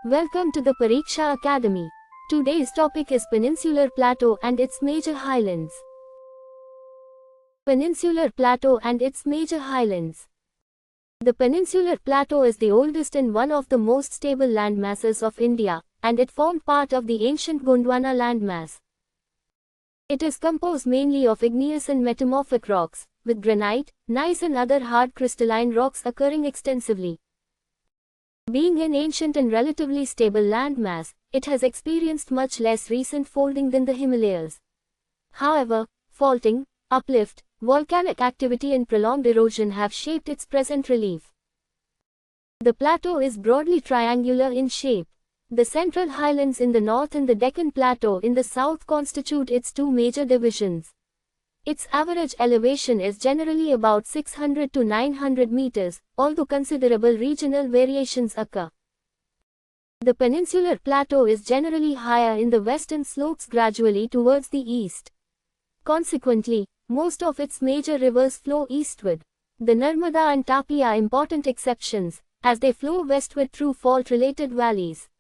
Welcome to the Pariksha Academy. Today's topic is Peninsular Plateau and its major highlands. Peninsular Plateau and its major highlands. The Peninsular Plateau is the oldest and one of the most stable landmasses of India, and it formed part of the ancient Gondwana landmass. It is composed mainly of igneous and metamorphic rocks, with granite, gneiss and other hard crystalline rocks occurring extensively. Being an ancient and relatively stable landmass, it has experienced much less recent folding than the Himalayas. However, faulting, uplift, volcanic activity and prolonged erosion have shaped its present relief. The plateau is broadly triangular in shape. The Central Highlands in the north and the Deccan Plateau in the south constitute its two major divisions. Its average elevation is generally about 600 to 900 meters, although considerable regional variations occur. The Peninsular Plateau is generally higher in the west and slopes gradually towards the east. Consequently, most of its major rivers flow eastward. The Narmada and Tapi are important exceptions, as they flow westward through fault-related valleys.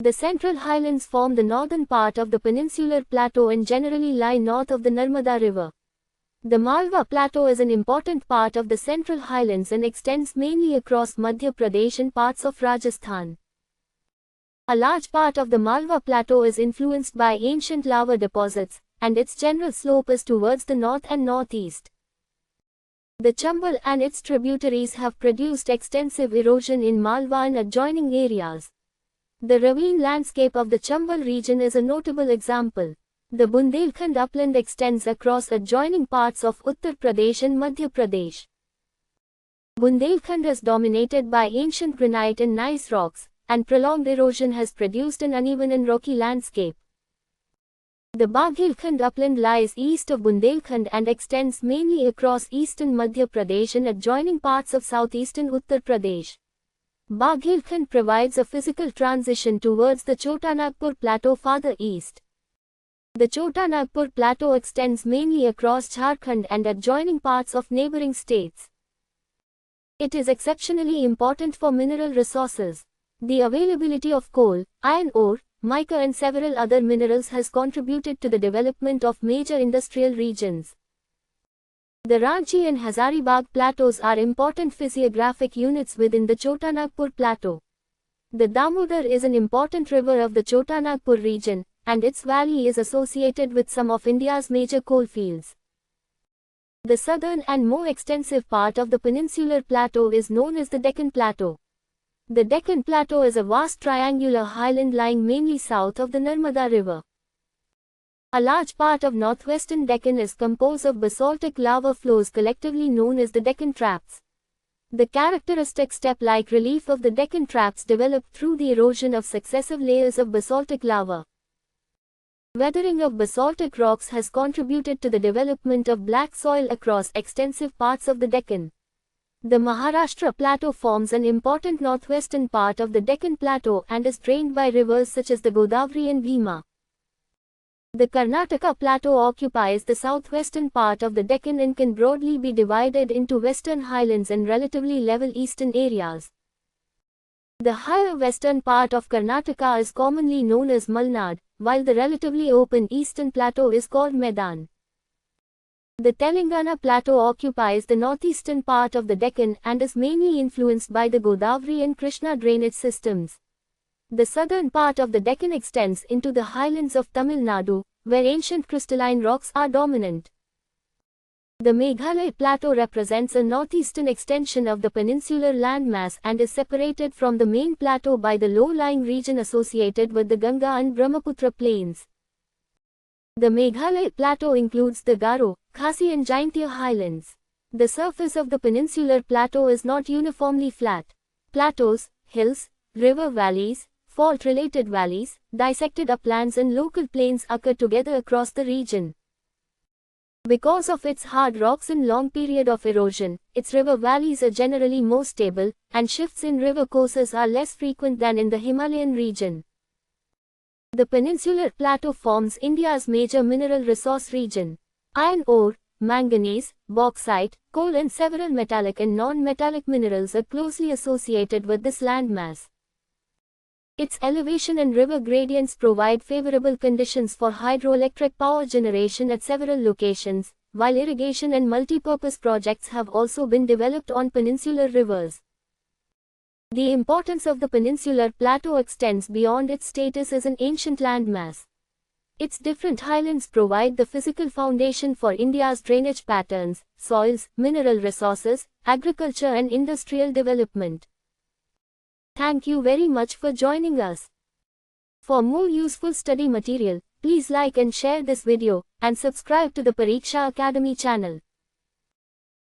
The Central Highlands form the northern part of the Peninsular Plateau and generally lie north of the Narmada River. The Malwa Plateau is an important part of the Central Highlands and extends mainly across Madhya Pradesh and parts of Rajasthan. A large part of the Malwa Plateau is influenced by ancient lava deposits, and its general slope is towards the north and northeast. The Chambal and its tributaries have produced extensive erosion in Malwa and adjoining areas. The ravine landscape of the Chambal region is a notable example. The Bundelkhand upland extends across adjoining parts of Uttar Pradesh and Madhya Pradesh. Bundelkhand is dominated by ancient granite and gneiss rocks, and prolonged erosion has produced an uneven and rocky landscape. The Baghelkhand upland lies east of Bundelkhand and extends mainly across eastern Madhya Pradesh and adjoining parts of southeastern Uttar Pradesh. Baghelkhand provides a physical transition towards the Chota Nagpur Plateau farther east. The Chota Nagpur Plateau extends mainly across Jharkhand and adjoining parts of neighboring states. It is exceptionally important for mineral resources. The availability of coal, iron ore, mica and several other minerals has contributed to the development of major industrial regions. The Ranchi and Hazaribagh plateaus are important physiographic units within the Chota Nagpur Plateau. The Damodar is an important river of the Chota Nagpur region, and its valley is associated with some of India's major coalfields. The southern and more extensive part of the Peninsular Plateau is known as the Deccan Plateau. The Deccan Plateau is a vast triangular highland lying mainly south of the Narmada River. A large part of northwestern Deccan is composed of basaltic lava flows collectively known as the Deccan Traps. The characteristic step-like relief of the Deccan Traps developed through the erosion of successive layers of basaltic lava. Weathering of basaltic rocks has contributed to the development of black soil across extensive parts of the Deccan. The Maharashtra Plateau forms an important northwestern part of the Deccan Plateau and is drained by rivers such as the Godavari and Bhima. The Karnataka Plateau occupies the southwestern part of the Deccan and can broadly be divided into western highlands and relatively level eastern areas. The higher western part of Karnataka is commonly known as Malnad, while the relatively open eastern plateau is called Medan. The Telangana Plateau occupies the northeastern part of the Deccan and is mainly influenced by the Godavari and Krishna drainage systems. The southern part of the Deccan extends into the highlands of Tamil Nadu, where ancient crystalline rocks are dominant. The Meghalaya Plateau represents a northeastern extension of the peninsular landmass and is separated from the main plateau by the low-lying region associated with the Ganga and Brahmaputra plains. The Meghalaya Plateau includes the Garo, Khasi and Jaintia highlands. The surface of the peninsular plateau is not uniformly flat. Plateaus, hills, river valleys, fault-related valleys, dissected uplands and local plains occur together across the region. Because of its hard rocks and long period of erosion, its river valleys are generally more stable, and shifts in river courses are less frequent than in the Himalayan region. The Peninsular Plateau forms India's major mineral resource region. Iron ore, manganese, bauxite, coal and several metallic and non-metallic minerals are closely associated with this landmass. Its elevation and river gradients provide favorable conditions for hydroelectric power generation at several locations, while irrigation and multipurpose projects have also been developed on peninsular rivers. The importance of the peninsular plateau extends beyond its status as an ancient landmass. Its different highlands provide the physical foundation for India's drainage patterns, soils, mineral resources, agriculture and industrial development. Thank you very much for joining us. For more useful study material, please like and share this video, and subscribe to the Pariksha Academy channel.